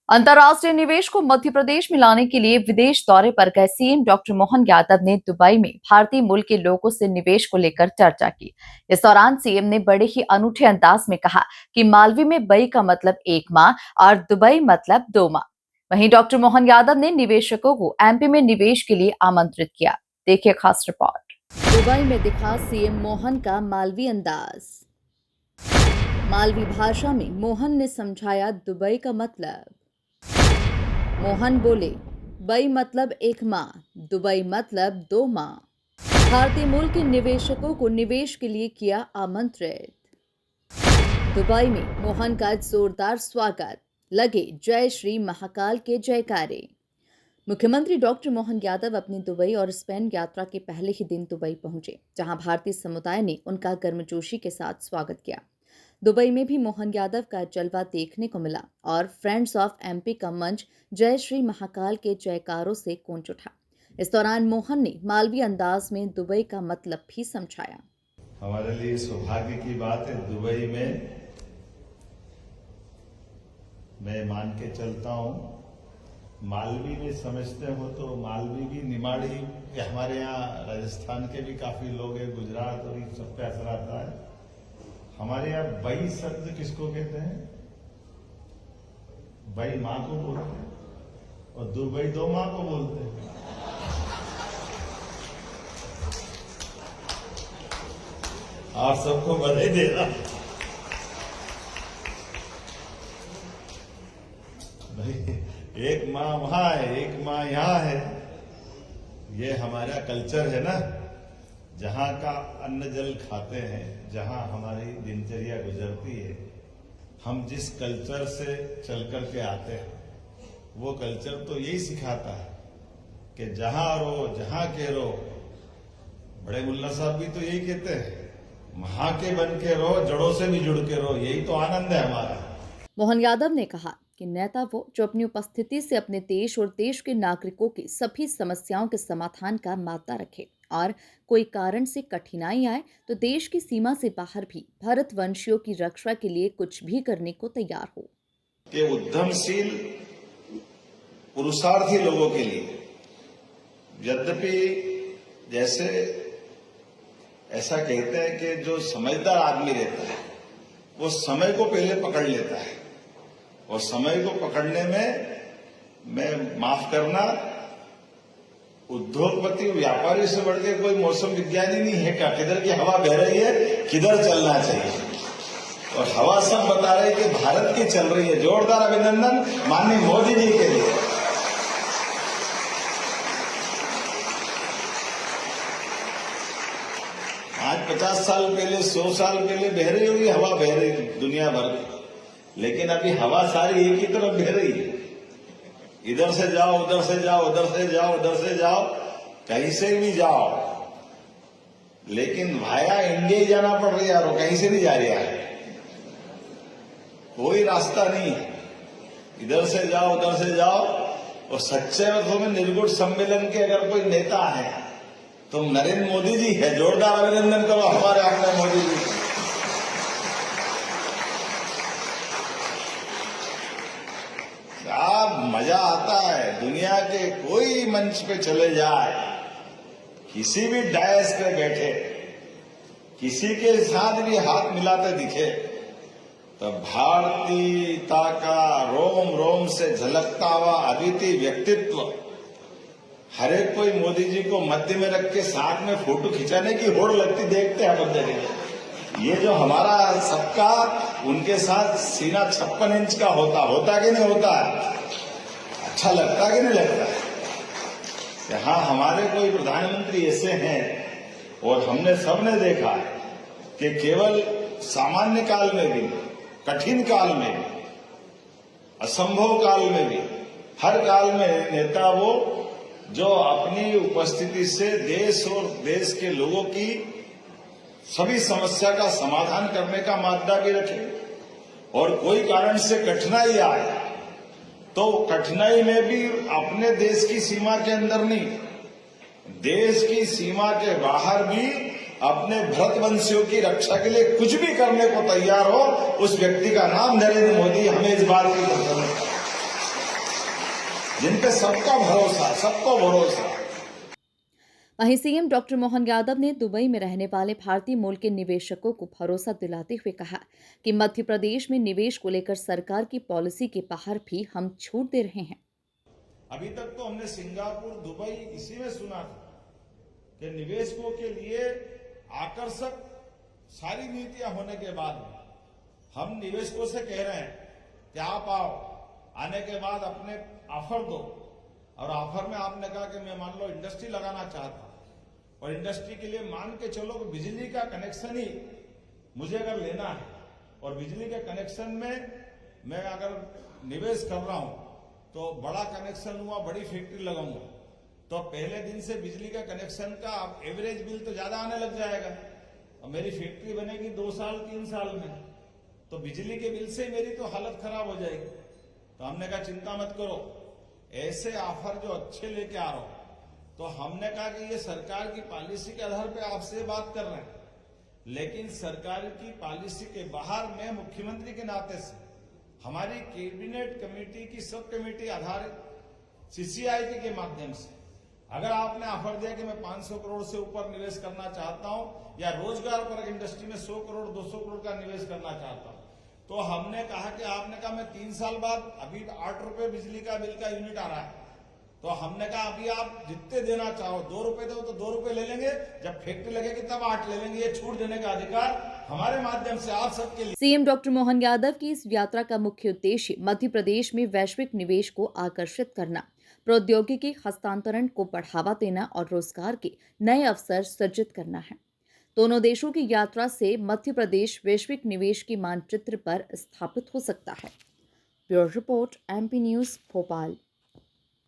अंतर्राष्ट्रीय निवेश को मध्य प्रदेश में लाने के लिए विदेश दौरे पर गए सीएम डॉक्टर मोहन यादव ने दुबई में भारतीय मूल के लोगों से निवेश को लेकर चर्चा की। इस दौरान सीएम ने बड़े ही अनूठे अंदाज में कहा कि मालवी में बई का मतलब 1 माह और दुबई मतलब 2 माह। वहीं डॉक्टर मोहन यादव ने निवेशकों को एमपी में निवेश के लिए आमंत्रित किया। देखिए खास रिपोर्ट। दुबई में दिखा सीएम मोहन का मालवी अंदाज। मालवी भाषा में मोहन ने समझाया दुबई का मतलब। मोहन बोले, बई मतलब 1 माह, दुबई मतलब 2 माह। भारतीय मूल के निवेशकों को निवेश के लिए किया आमंत्रित। दुबई में मोहन का जोरदार स्वागत, लगे जय श्री महाकाल के जयकारे। मुख्यमंत्री डॉक्टर मोहन यादव अपनी दुबई और स्पेन यात्रा के पहले ही दिन दुबई पहुंचे, जहां भारतीय समुदाय ने उनका गर्मजोशी के साथ स्वागत किया। दुबई में भी मोहन यादव का जलवा देखने को मिला और फ्रेंड्स ऑफ एमपी का मंच जय श्री महाकाल के जयकारों से गूंज उठा। इस दौरान मोहन ने मालवी अंदाज में दुबई का मतलब भी समझाया। हमारे लिए सौभाग्य की बात है, दुबई में मैं मान के चलता हूं, मालवी में समझते हो तो मालवी भी निमाड़ी, हमारे यहाँ राजस्थान के भी काफी लोग हैं, गुजरात और इन सब पे असर आता है। हमारे यहाँ बई शब्द किसको कहते हैं? बई माँ को बोलते हैं और दुबई 2 माह को बोलते हैं। आप सबको बधाई दे रहा। भाई 1 माह वहां है, 1 माह यहां है। ये हमारा कल्चर है ना, जहां का अन्न जल खाते हैं, जहां हमारी दिनचर्या गुजरती है, हम जिस कल्चर से चल करके आते हैं, वो कल्चर तो यही सिखाता है कि जहां रहो, जहां के रहो। बड़े मुल्ला साहब भी तो यही कहते हैं, वहां के बन के रहो, जड़ों से भी जुड़ के रहो, यही तो आनंद है हमारा। मोहन यादव ने कहा कि नेता वो जो अपनी उपस्थिति से अपने देश और देश के नागरिकों की सभी समस्याओं के समाधान का मादा रखे और कोई कारण से कठिनाई आए तो देश की सीमा से बाहर भी भारतवंशियों की रक्षा के लिए कुछ भी करने को तैयार हो। कि उद्यमशील पुरुषार्थी लोगों के लिए, यद्यपि जैसे ऐसा कहते हैं कि जो समझदार आदमी रहता है वो समय को पहले पकड़ लेता है, और समय को पकड़ने में मैं माफ करना, उद्योगपति व्यापारी से बढ़ के कोई मौसम विज्ञानी नहीं है क्या? किधर की हवा बह रही है, किधर चलना चाहिए, और हवा सब बता रही है कि भारत की चल रही है। जोरदार अभिनंदन माननीय मोदी जी के लिए। आज 50 साल पहले, 100 साल पहले बह रही होगी हवा, बह रही दुनिया भर की, लेकिन अभी हवा सारी एक ही तरफ बह रही है। इधर से जाओ, उधर से जाओ, उधर से जाओ, उधर से जाओ, कहीं से भी जाओ, लेकिन भाया इंडिया ही जाना पड़ रहा है यार, कहीं से नहीं जा रहा है, कोई रास्ता नहीं है। इधर से जाओ, उधर से जाओ, और सच्चे अर्थों में निर्गुण सम्मेलन के अगर कोई नेता है तो नरेंद्र मोदी जी है। जोरदार अभिनंदन करो हमारे अपने मोदी जी। मजा आता है, दुनिया के कोई मंच पे चले जाए, किसी भी डायस पे बैठे, किसी के साथ भी हाथ मिलाते दिखे, तो भारतीयता का रोम रोम से झलकता हुआ अद्वितीय व्यक्तित्व, हर एक कोई मोदी जी को मध्य में रख के साथ में फोटो खिंचाने की होड़ लगती देखते हैं बंदे के। ये जो हमारा सबका उनके साथ सीना 56 इंच का होता कि नहीं होता है? अच्छा लगता कि नहीं लगता है? यहाँ हमारे कोई प्रधानमंत्री ऐसे हैं, और हमने सबने देखा कि केवल सामान्य काल में भी, कठिन काल में भी, असंभव काल में भी, हर काल में नेता वो जो अपनी उपस्थिति से देश और देश के लोगों की सभी समस्या का समाधान करने का मादा भी रखे, और कोई कारण से कठिनाई आए तो कठिनाई में भी अपने देश की सीमा के अंदर नहीं, देश की सीमा के बाहर भी अपने भरतवंशियों की रक्षा के लिए कुछ भी करने को तैयार हो, उस व्यक्ति का नाम नरेंद्र मोदी। हमें इस बात की जिन पे सबको भरोसा। वहीं सीएम डॉक्टर मोहन यादव ने दुबई में रहने वाले भारतीय मूल के निवेशकों को भरोसा दिलाते हुए कहा कि मध्य प्रदेश में निवेश को लेकर सरकार की पॉलिसी के बाहर भी हम छूट दे रहे हैं। अभी तक तो हमने सिंगापुर, दुबई इसी में सुना था कि निवेशकों के लिए आकर्षक सारी नीतियां होने के बाद हम निवेशकों से कह रहे हैं कि आप आओ, आने के बाद अपने ऑफर दो। और ऑफर में आपने कहा कि मैं मान लो इंडस्ट्री लगाना चाहता हूं और इंडस्ट्री के लिए मान के चलो कि बिजली का कनेक्शन ही मुझे अगर लेना है और बिजली के कनेक्शन में मैं अगर निवेश कर रहा हूं तो बड़ा कनेक्शन हुआ, बड़ी फैक्ट्री लगाऊंगा तो पहले दिन से बिजली का कनेक्शन का एवरेज बिल तो ज्यादा आने लग जाएगा और मेरी फैक्ट्री बनेगी 2 साल 3 साल में तो बिजली के बिल से मेरी तो हालत खराब हो जाएगी। तो हमने कहा चिंता मत करो, ऐसे ऑफर जो अच्छे लेके आ रहा हूं तो हमने कहा कि ये सरकार की पॉलिसी के आधार पे आपसे बात कर रहे हैं, लेकिन सरकार की पॉलिसी के बाहर मैं मुख्यमंत्री के नाते से हमारी कैबिनेट कमेटी की सब कमेटी आधारित सीसीआईटी के माध्यम से अगर आपने ऑफर दिया कि मैं 500 करोड़ से ऊपर निवेश करना चाहता हूं या रोजगार पर इंडस्ट्री में 100 करोड़ 200 करोड़ का निवेश करना चाहता हूं तो हमने कहा कि आपने कहा मैं 3 साल बाद अभी 8 रुपए बिजली का बिल का यूनिट आ रहा है तो हमने कहा अभी आप जितने देना चाहो 2 रुपए दो तो 2 रुपए ले लेंगे, जब फैक्ट्री लगेगी तब 8 ले लेंगे। ये छूट देने का अधिकार हमारे माध्यम से आप सबके लिए। सीएम डॉक्टर मोहन यादव की इस यात्रा का मुख्य उद्देश्य मध्य प्रदेश में वैश्विक निवेश को आकर्षित करना, प्रौद्योगिकी हस्तांतरण को बढ़ावा देना और रोजगार के नए अवसर सृजित करना है। दोनों देशों की यात्रा से मध्य प्रदेश वैश्विक निवेश के मानचित्र पर स्थापित हो सकता है। Bureau report, MP news, Bhopal.